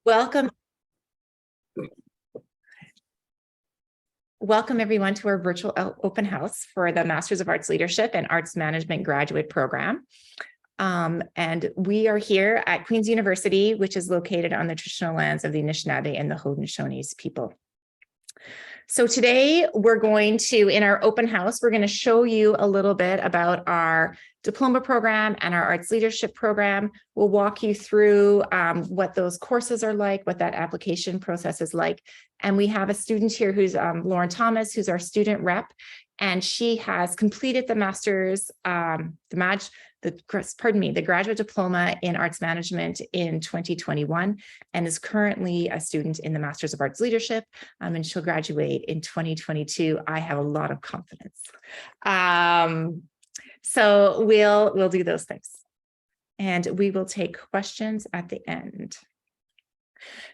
Welcome. Welcome everyone to our virtual open house for the Masters of Arts Leadership and Arts Management graduate program. And we are here at Queen's University, which is located on the traditional lands of the Anishinaabe and the Haudenosaunee people. So today we're going to, in our open house, we're going to show you a little bit about our diploma program and our arts leadership program. We'll walk you through what those courses are like, what that application process is like. And we have a student here who's Lauren Thomas, who's our student rep, and she has completed the master's, the Graduate Diploma in Arts Management in 2021 and is currently a student in the Masters of Arts Leadership, and she'll graduate in 2022. I have a lot of confidence. So we'll do those things, and we will take questions at the end.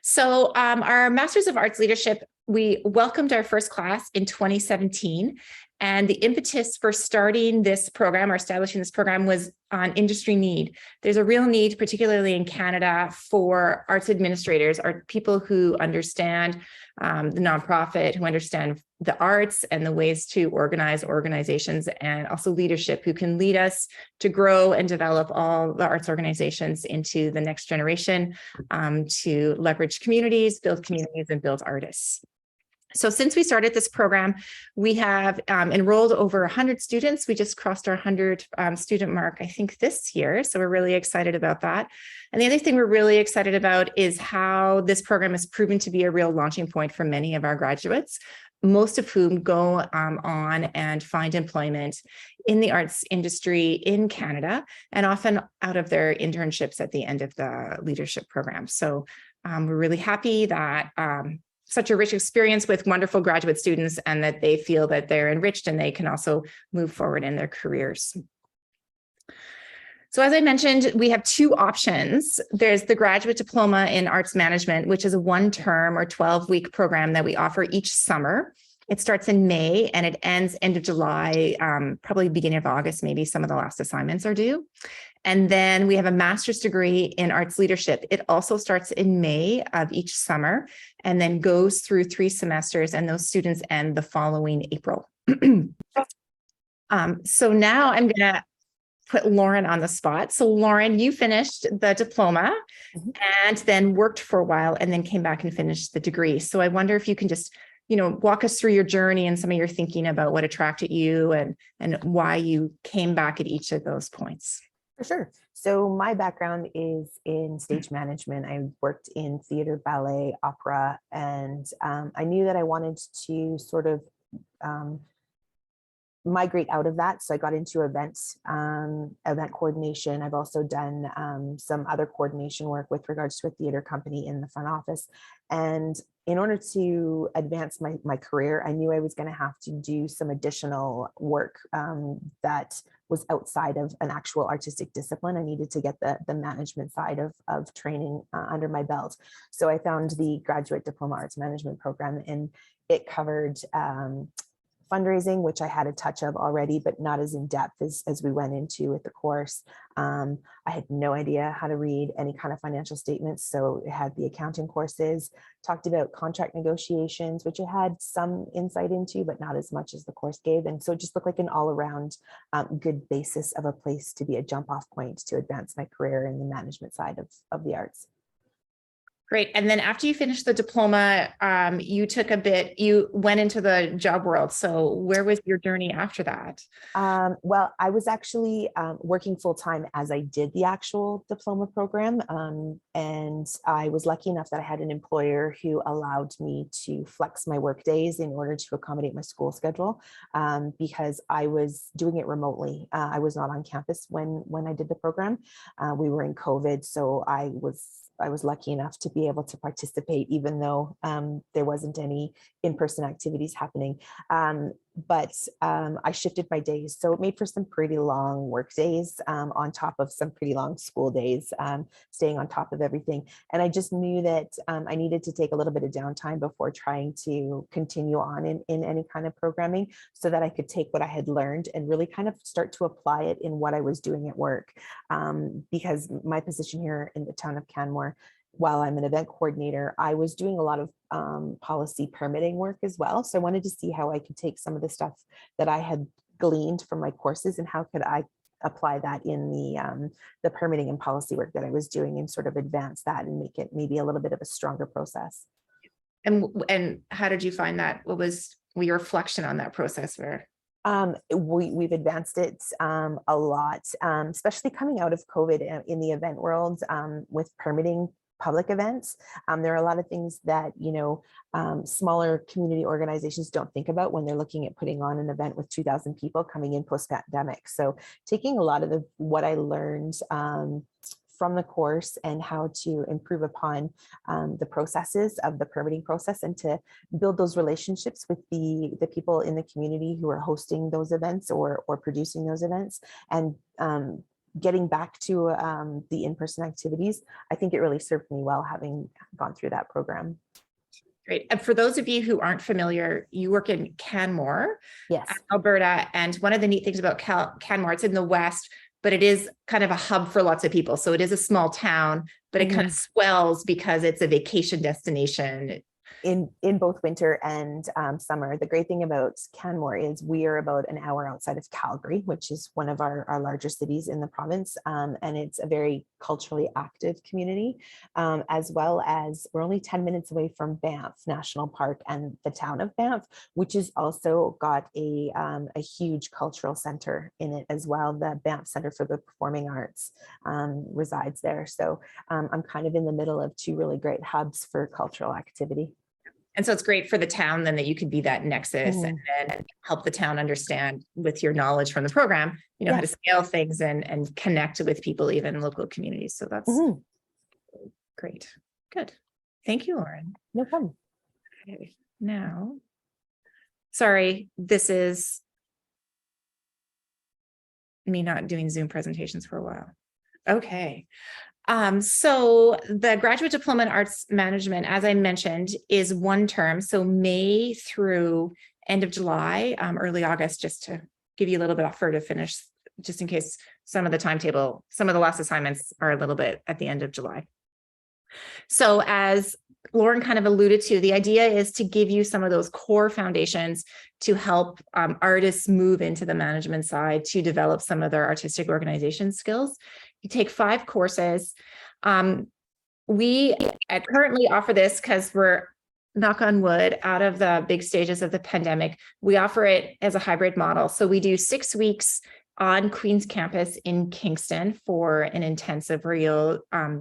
So our Masters of Arts Leadership, we welcomed our first class in 2017. And the impetus for starting this program or establishing this program was on industry need. There's a real need, particularly in Canada, for arts administrators, or people who understand the nonprofit, who understand the arts and the ways to organize organizations, and also leadership, who can lead us to grow and develop all the arts organizations into the next generation, to leverage communities, and build artists. So since we started this program, we have enrolled over 100 students. We just crossed our 100 student mark, I think, this year. So we're really excited about that. And the other thing we're really excited about is how this program has proven to be a real launching point for many of our graduates, most of whom go on and find employment in the arts industry in Canada, and often out of their internships at the end of the leadership program. So we're really happy that such a rich experience with wonderful graduate students, and that they feel that they're enriched and they can also move forward in their careers. So as I mentioned, we have two options. There's the Graduate Diploma in Arts Management, which is a 1-term or 12-week program that we offer each summer. It starts in May and it ends end of July, probably beginning of August, maybe some of the last assignments are due. And then we have a master's degree in arts leadership. It also starts in May of each summer and then goes through 3 semesters, and those students end the following April. So now I'm going to put Lauren on the spot. So Lauren, you finished the diploma and then worked for a while and then came back and finished the degree. So I wonder if you can just walk us through your journey and some of your thinking about what attracted you and why you came back at each of those points. For sure. So my background is in stage management. I worked in theater, ballet, opera, and I knew that I wanted to sort of migrate out of that. So I got into event coordination. I've also done some other coordination work with regards to a theater company in the front office. And in order to advance my career, I knew I was going to have to do some additional work that was outside of an actual artistic discipline. I needed to get the management side of training under my belt. So I found the Graduate Diploma Arts Management program, and it covered fundraising, which I had a touch of already, but not as in depth as we went into with the course. I had no idea how to read any kind of financial statements. So it had the accounting courses, talked about contract negotiations, which I had some insight into, but not as much as the course gave. And so it just looked like an all around good basis of a place to be a jump off point to advance my career in the management side of the arts. Great. And then after you finished the diploma, you went into the job world. So where was your journey after that? Well, I was actually working full time as I did the actual diploma program. And I was lucky enough that I had an employer who allowed me to flex my work days in order to accommodate my school schedule, because I was doing it remotely. I was not on campus when I did the program. We were in COVID, so I was lucky enough to be able to participate, even though there wasn't any in-person activities happening. But I shifted my days. So it made for some pretty long work days on top of some pretty long school days, staying on top of everything. And I just knew that I needed to take a little bit of downtime before trying to continue on in any kind of programming, so that I could take what I had learned and really kind of start to apply it in what I was doing at work. Because my position here in the town of Canmore while I'm an event coordinator, I was doing a lot of policy permitting work as well. So I wanted to see how I could take some of the stuff that I had gleaned from my courses and how could I apply that in the permitting and policy work that I was doing and sort of advance that and make it maybe a little bit of a stronger process. And how did you find that? What was your reflection on that process? Where We've advanced it a lot, especially coming out of COVID in the event world with permitting public events. There are a lot of things that, smaller community organizations don't think about when they're looking at putting on an event with 2,000 people coming in post-pandemic. So taking a lot of what I learned from the course and how to improve upon the processes of the permitting process and to build those relationships with the people in the community who are hosting those events or producing those events, and getting back to the in-person activities. I think it really served me well having gone through that program. Great. And for those of you who aren't familiar, you work in Canmore, yes, Alberta. And one of the neat things about Canmore, it's in the West, but it is kind of a hub for lots of people. So it is a small town, but it kind of swells because it's a vacation destination. In both winter and summer. The great thing about Canmore is we are about an hour outside of Calgary, which is one of our larger cities in the province. And it's a very culturally active community, as well as we're only 10 minutes away from Banff National Park and the town of Banff, which has also got a huge cultural center in it as well. The Banff Center for the Performing Arts resides there. So I'm kind of in the middle of two really great hubs for cultural activity. And so it's great for the town then that you could be that nexus and then help the town understand with your knowledge from the program, how to scale things and connect with people, even local communities. So that's great. Good. Thank you, Lauren. No problem. Okay. Now, sorry, this is me not doing Zoom presentations for a while. Okay. So the Graduate Diploma in Arts Management, as I mentioned, is one term. So May through end of July, early August, just to give you a little bit buffer to finish, just in case some of the last assignments are a little bit at the end of July. So as Lauren kind of alluded to, the idea is to give you some of those core foundations to help artists move into the management side, to develop some of their artistic organization skills. You take 5 courses. We currently offer this because we're, knock on wood, out of the big stages of the pandemic. We offer it as a hybrid model. So we do 6 weeks on Queen's campus in Kingston for an intensive where you'll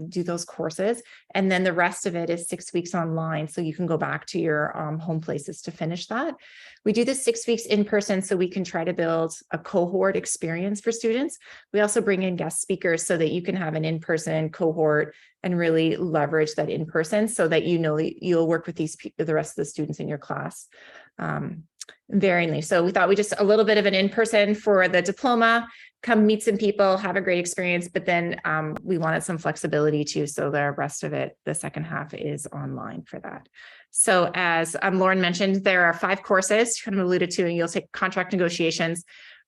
do those courses. And then the rest of it is 6 weeks online. So you can go back to your home places to finish that. We do this 6 weeks in person so we can try to build a cohort experience for students. We also bring in guest speakers so that you can have an in-person cohort and really leverage that in person so that you'll work with the rest of the students in your class. Varyingly. So we thought we just a little bit of an in-person for the diploma, come meet some people, have a great experience, but then we wanted some flexibility too. So the rest of it, the second half is online for that. So as Lauren mentioned, there are 5 courses, kind of alluded to, and you'll take contract negotiations,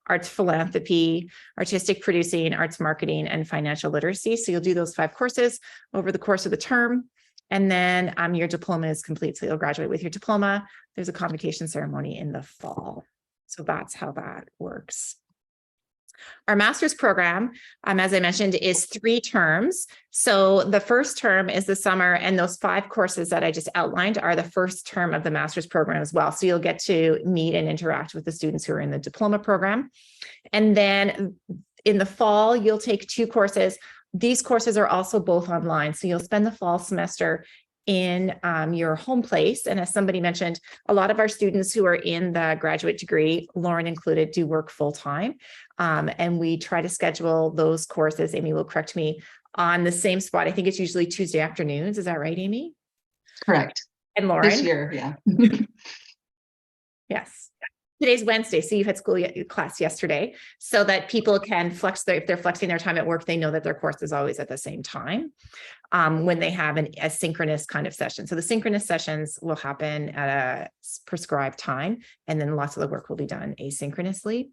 arts philanthropy, artistic producing, arts marketing, and financial literacy. So you'll do those 5 courses over the course of the term. And then your diploma is complete. So you'll graduate with your diploma. There's a convocation ceremony in the fall. So that's how that works. Our master's program, as I mentioned, is 3 terms. So the first term is the summer, and those 5 courses that I just outlined are the first term of the master's program as well. So you'll get to meet and interact with the students who are in the diploma program. And then in the fall, you'll take 2 courses. These courses are also both online. So you'll spend the fall semester in your home place. And as somebody mentioned, a lot of our students who are in the graduate degree, Lauren included, do work full-time. And we try to schedule those courses, Amy will correct me, on the same spot. I think it's usually Tuesday afternoons. Is that right, Amy? Correct. And Lauren? This year, yeah. Yes. Today's Wednesday, so you had class yesterday, so that people can flex if they're flexing their time at work, they know that their course is always at the same time when they have a synchronous kind of session. So the synchronous sessions will happen at a prescribed time, and then lots of the work will be done asynchronously.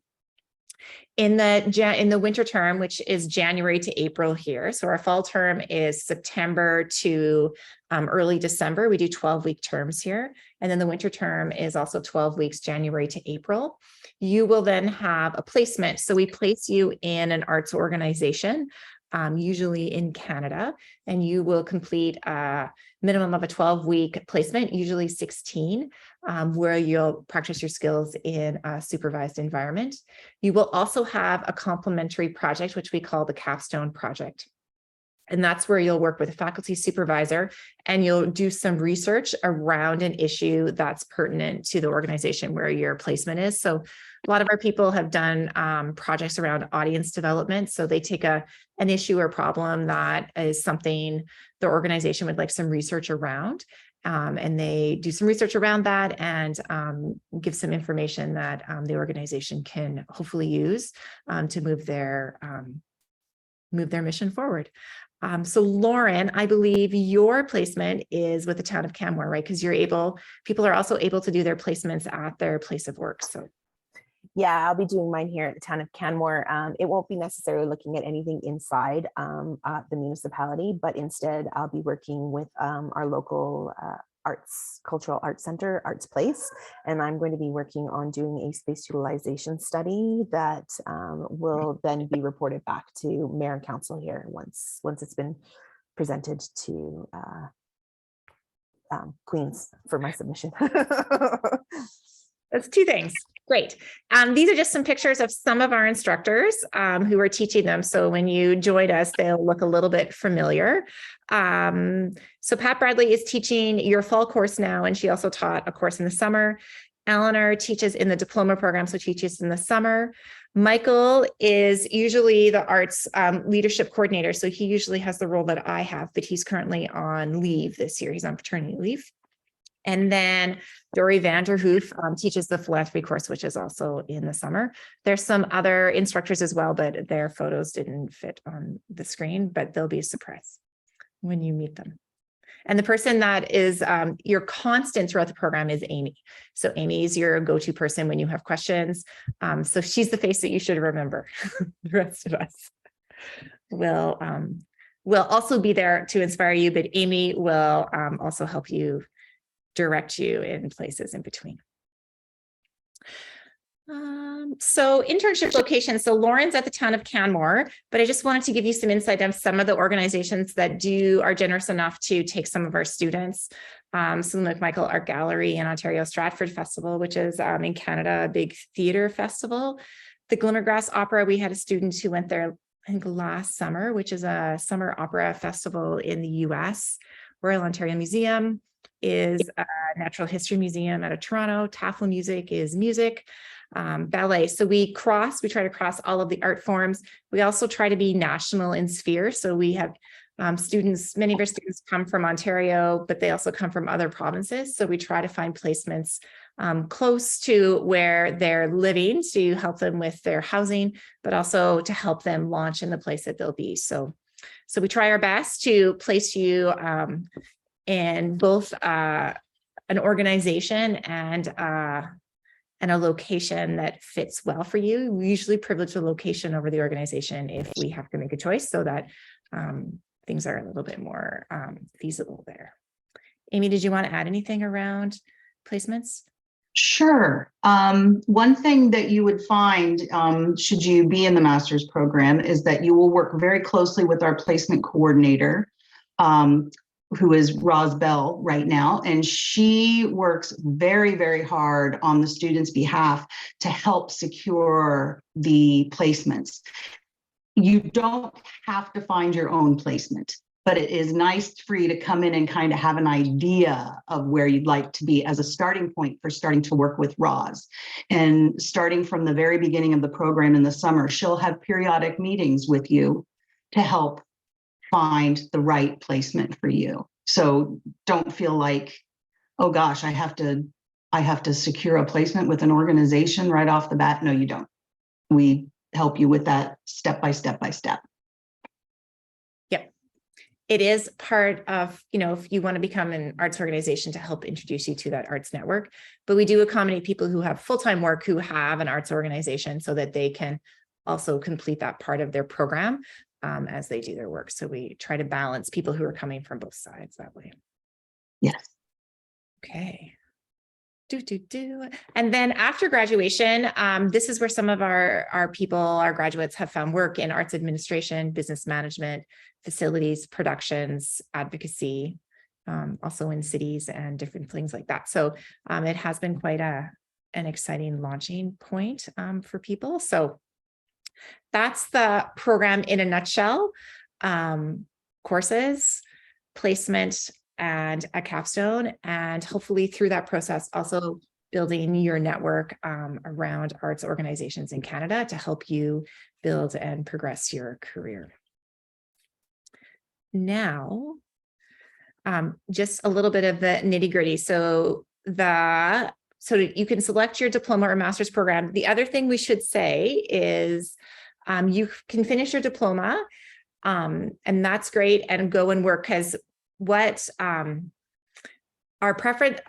In the winter term, which is January to April here. So our fall term is September to early December. We do 12-week terms here. And then the winter term is also 12 weeks, January to April. You will then have a placement. So we place you in an arts organization, usually in Canada, and you will complete a minimum of a 12-week placement, usually 16, where you'll practice your skills in a supervised environment. You will also have a complementary project, which we call the capstone project. And that's where you'll work with a faculty supervisor and you'll do some research around an issue that's pertinent to the organization where your placement is. So a lot of our people have done projects around audience development. So they take an issue or problem that is something the organization would like some research around. And they do some research around that and give some information that the organization can hopefully use to move their mission forward. So Lauren, I believe your placement is with the town of Canmore, right? Because people are also able to do their placements at their place of work. So yeah, I'll be doing mine here at the town of Canmore. It won't be necessarily looking at anything inside the municipality, but instead I'll be working with our local cultural arts center, Arts Place, and I'm going to be working on doing a space utilization study that will then be reported back to mayor and council here once it's been presented to Queens for my submission. that's two things. Great. These are just some pictures of some of our instructors who are teaching them. So when you join us, they'll look a little bit familiar. So Pat Bradley is teaching your fall course now, and she also taught a course in the summer. Eleanor teaches in the diploma program, so teaches in the summer. Michael is usually the arts leadership coordinator. So he usually has the role that I have, but he's currently on leave this year. He's on paternity leave. And then Dory Vanderhoof teaches the philanthropy course, which is also in the summer. There's some other instructors as well, but their photos didn't fit on the screen, but they'll be a surprise when you meet them. And the person that is your constant throughout the program is Amy. So Amy is your go-to person when you have questions. So she's the face that you should remember. The rest of us will also be there to inspire you, but Amy will also help you direct you in places in between. So internship locations. So Lauren's at the town of Canmore, but I just wanted to give you some insight on some of the organizations that are generous enough to take some of our students. Some like Michael Art Gallery in Ontario, Stratford Festival, which is in Canada, a big theater festival. The Glimmergrass Opera, we had a student who went there, I think last summer, which is a summer opera festival in the US. Royal Ontario Museum is a natural history museum out of Toronto. Taffel Music is music, ballet. So we try to cross all of the art forms. We also try to be national in sphere. So we have many of our students come from Ontario, but they also come from other provinces. So we try to find placements close to where they're living to help them with their housing, but also to help them launch in the place that they'll be. So we try our best to place you in both an organization and a location that fits well for you. We usually privilege the location over the organization if we have to make a choice so that things are a little bit more feasible there. Amy, did you want to add anything around placements? Sure. One thing that you would find should you be in the master's program is that you will work very closely with our placement coordinator, who is Roz Bell right now, and she works very, very hard on the students' behalf to help secure the placements. You don't have to find your own placement, but it is nice for you to come in and kind of have an idea of where you'd like to be as a starting point for starting to work with Roz. And starting from the very beginning of the program in the summer, she'll have periodic meetings with you to help find the right placement for you. So don't feel like, oh gosh, I have to secure a placement with an organization right off the bat. No, you don't. We help you with that step by step by step. Yep. it is part of, if you want to become an arts organization, to help introduce you to that arts network. But we do accommodate people who have full-time work who have an arts organization so that they can also complete that part of their program as they do their work. So we try to balance people who are coming from both sides that way. Yes. Okay. And then after graduation, this is where some of our people, our graduates, have found work in arts administration, business management, facilities, productions, advocacy, also in cities and different things like that. So it has been quite an exciting launching point for people. So that's the program in a nutshell. Courses, placement, and a capstone, and hopefully through that process also building your network around arts organizations in Canada to help you build and progress your career. Now, just a little bit of the nitty-gritty. So you can select your diploma or master's program. The other thing we should say is you can finish your diploma, and that's great, and go and work, because what our preference,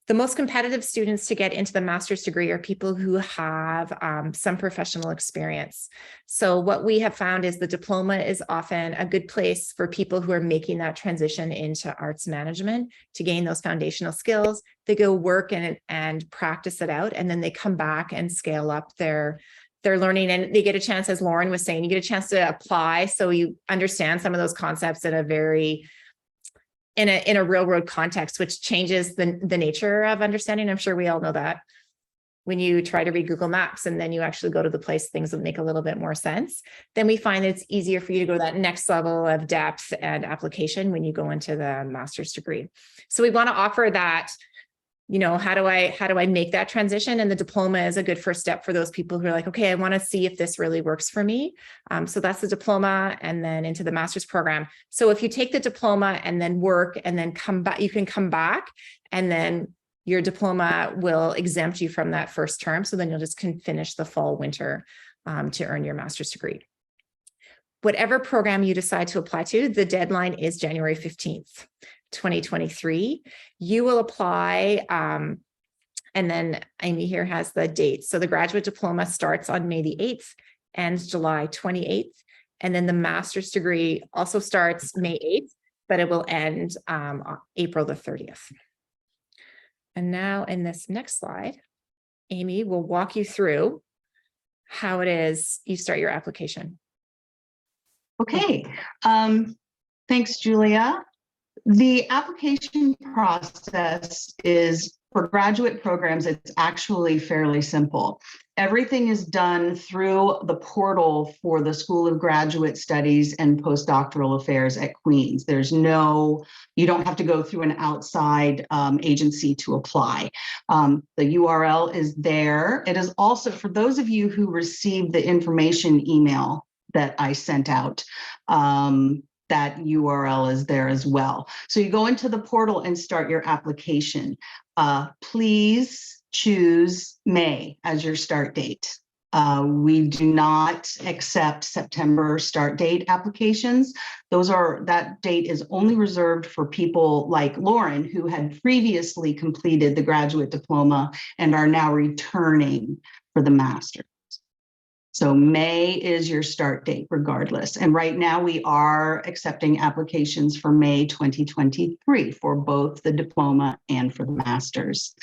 the most competitive students to get into the master's degree are people who have some professional experience. So what we have found is the diploma is often a good place for people who are making that transition into arts management to gain those foundational skills. They go work and practice it out, and then they come back and scale up their learning, and they get a chance, as Lauren was saying, you get a chance to apply, so you understand some of those concepts in a real world context, which changes the nature of understanding. I'm sure we all know that when you try to read Google Maps and then you actually go to the place, things will make a little bit more sense. Then we find that it's easier for you to go to that next level of depth and application when you go into the master's degree. So we want to offer that, how do I make that transition? And the diploma is a good first step for those people who are like, okay, I want to see if this really works for me. So that's the diploma, and then into the master's program. So if you take the diploma and then work and then come back, you can come back, and then your diploma will exempt you from that first term. So then you'll just finish the fall, winter to earn your master's degree. Whatever program you decide to apply to, the deadline is January 15th. 2023, you will apply, and then Amy here has the dates. So the graduate diploma starts on May the 8th, ends July 28th, and then the master's degree also starts May 8th, but it will end April the 30th. And now in this next slide, Amy will walk you through how it is you start your application. Okay, thanks, Julia. The application process is, for graduate programs, it's actually fairly simple. Everything is done through the portal for the School of Graduate Studies and Postdoctoral Affairs at Queen's. You don't have to go through an outside agency to apply. The URL is there. It is also, for those of you who received the information email that I sent out, that URL is there as well. So you go into the portal and start your application. Please choose May as your start date. We do not accept September start date applications. That date is only reserved for people like Lauren, who had previously completed the graduate diploma and are now returning for the master's. So May is your start date regardless. And right now we are accepting applications for May 2023 for both the diploma and for the master's.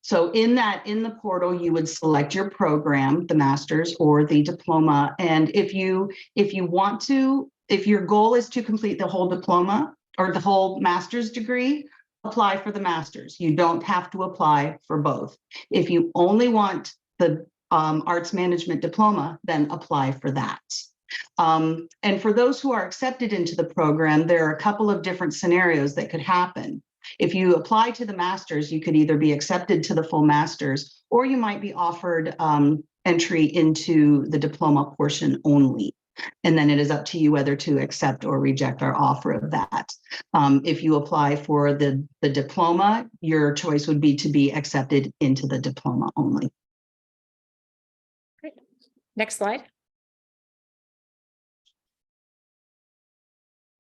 So in the portal, you would select your program, the master's or the diploma. And if your goal is to complete the whole diploma or the whole master's degree, apply for the master's. You don't have to apply for both. If you only want the arts management diploma, then apply for that. And for those who are accepted into the program, there are a couple of different scenarios that could happen. If you apply to the master's, you could either be accepted to the full master's, or you might be offered entry into the diploma portion only. And then it is up to you whether to accept or reject our offer of that. If you apply for the diploma, your choice would be to be accepted into the diploma only. Next slide.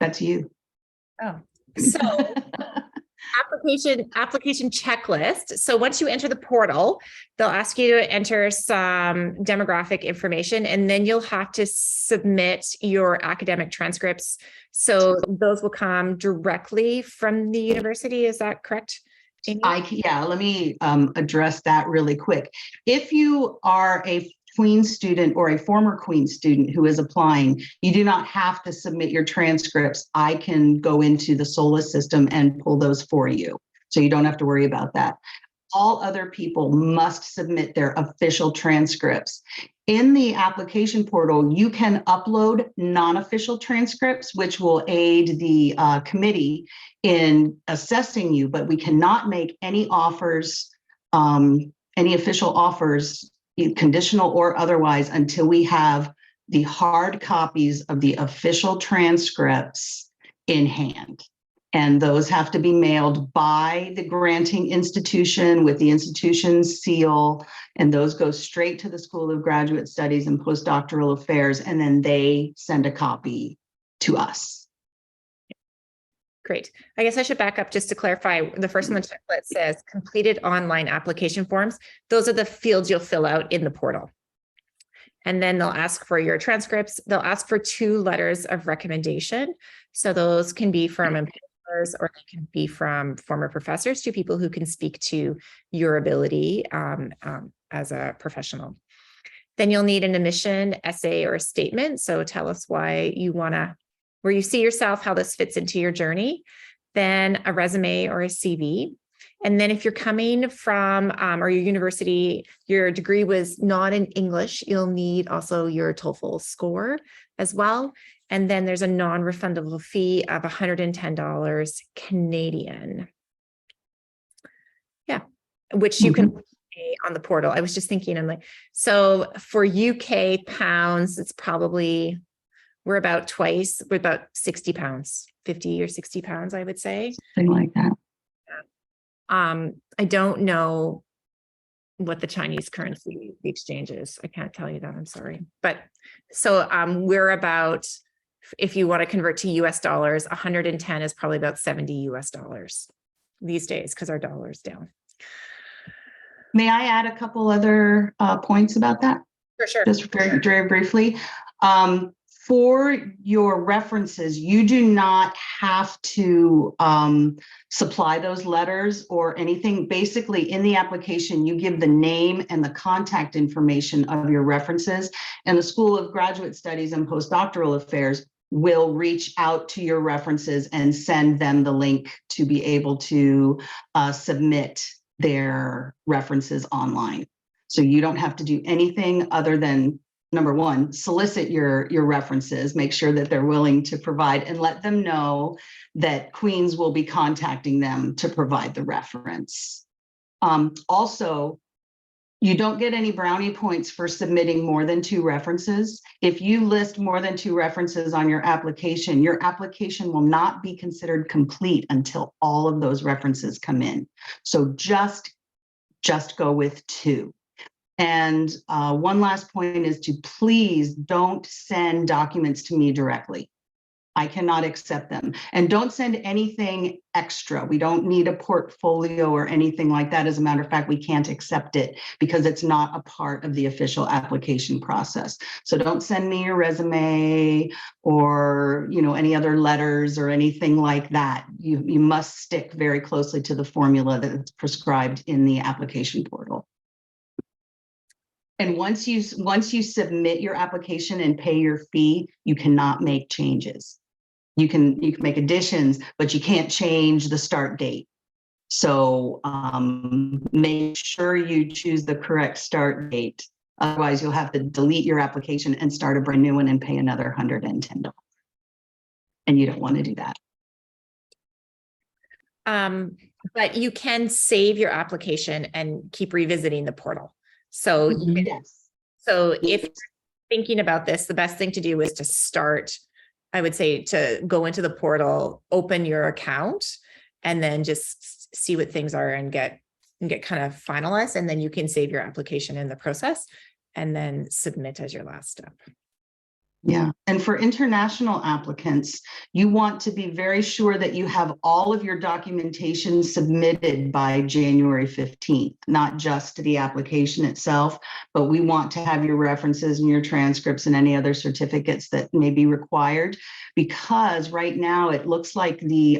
That's you. Oh, so application checklist. So once you enter the portal, they'll ask you to enter some demographic information, and then you'll have to submit your academic transcripts. So those will come directly from the university. Is that correct, Amy? Let me address that really quick. If you are a Queen's student or a former Queen's student who is applying, you do not have to submit your transcripts. I can go into the SOLAS system and pull those for you. So you don't have to worry about that. All other people must submit their official transcripts. In the application portal, you can upload non-official transcripts, which will aid the committee in assessing you, but we cannot make any offers, any official offers, conditional or otherwise, until we have the hard copies of the official transcripts in hand. And those have to be mailed by the granting institution with the institution's seal. And those go straight to the School of Graduate Studies and Postdoctoral Affairs. And then they send a copy to us. Great. I guess I should back up just to clarify. The first one on the checklist says completed online application forms. Those are the fields you'll fill out in the portal. And then they'll ask for your transcripts. They'll ask for 2 letters of recommendation. So those can be from employers or they can be from former professors, to people who can speak to your ability as a professional. Then you'll need an admission essay or a statement. So tell us why you want to, where you see yourself, how this fits into your journey. Then a resume or a CV. And then if you're coming from, or your university, your degree was not in English, you'll need also your TOEFL score as well. And then there's a non-refundable fee of $110 Canadian. Yeah, which you can pay on the portal. I was just thinking, I'm like, so for UK pounds, it's probably, we're about twice, we're about 60 pounds, 50 or 60 pounds, I would say. Something like that. I don't know what the Chinese currency exchange is. I can't tell you that, I'm sorry. But so we're about, if you want to convert to US dollars, 110 is probably about 70 US dollars these days because our dollar is down. May I add a couple other points about that? For sure. Just very, very briefly. For your references, you do not have to supply those letters or anything. Basically, in the application, you give the name and the contact information of your references, and the School of Graduate Studies and Postdoctoral Affairs will reach out to your references and send them the link to be able to submit their references online. So you don't have to do anything other than, number one, solicit your references, make sure that they're willing to provide, and let them know that Queen's will be contacting them to provide the reference. Also, you don't get any brownie points for submitting more than 2 references. If you list more than 2 references on your application will not be considered complete until all of those references come in. So just go with 2. And one last point is to please don't send documents to me directly. I cannot accept them. And don't send anything extra. We don't need a portfolio or anything like that. As a matter of fact, we can't accept it because it's not a part of the official application process. So don't send me your resume or, you know, any other letters or anything like that. You must stick very closely to the formula that's prescribed in the application portal. And once you submit your application and pay your fee, you cannot make changes. You can make additions, but you can't change the start date. So make sure you choose the correct start date. Otherwise, you'll have to delete your application and start a brand new one and pay another $110. And you don't want to do that. But you can save your application and keep revisiting the portal. So, yes. So if you're thinking about this, the best thing to do is to start, I would say, to go into the portal, open your account, and then just see what things are and get kind of finalized. And then you can save your application in the process and then submit as your last step. Yeah, and for international applicants, you want to be very sure that you have all of your documentation submitted by January 15th, not just the application itself, but we want to have your references and your transcripts and any other certificates that may be required, because right now it looks like the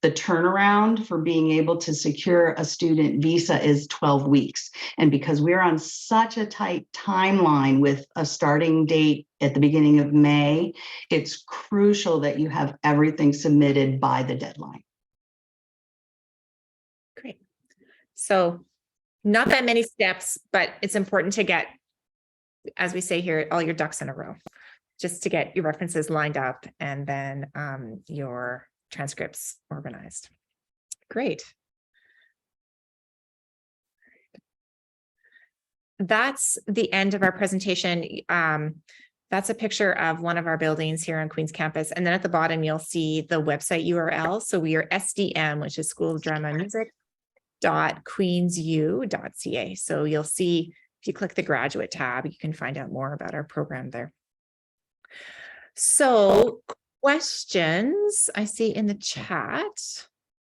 turnaround for being able to secure a student visa is 12 weeks. And because we're on such a tight timeline with a starting date at the beginning of May, it's crucial that you have everything submitted by the deadline. Great. So not that many steps, but it's important to get, as we say here, all your ducks in a row, just to get your references lined up and then your transcripts organized. Great. That's the end of our presentation. That's a picture of one of our buildings here on Queen's campus. And then at the bottom, you'll see the website URL. So we are SDM, which is School of Drama and Music.queensu.ca. So you'll see, if you click the graduate tab, you can find out more about our program there. So questions I see in the chat.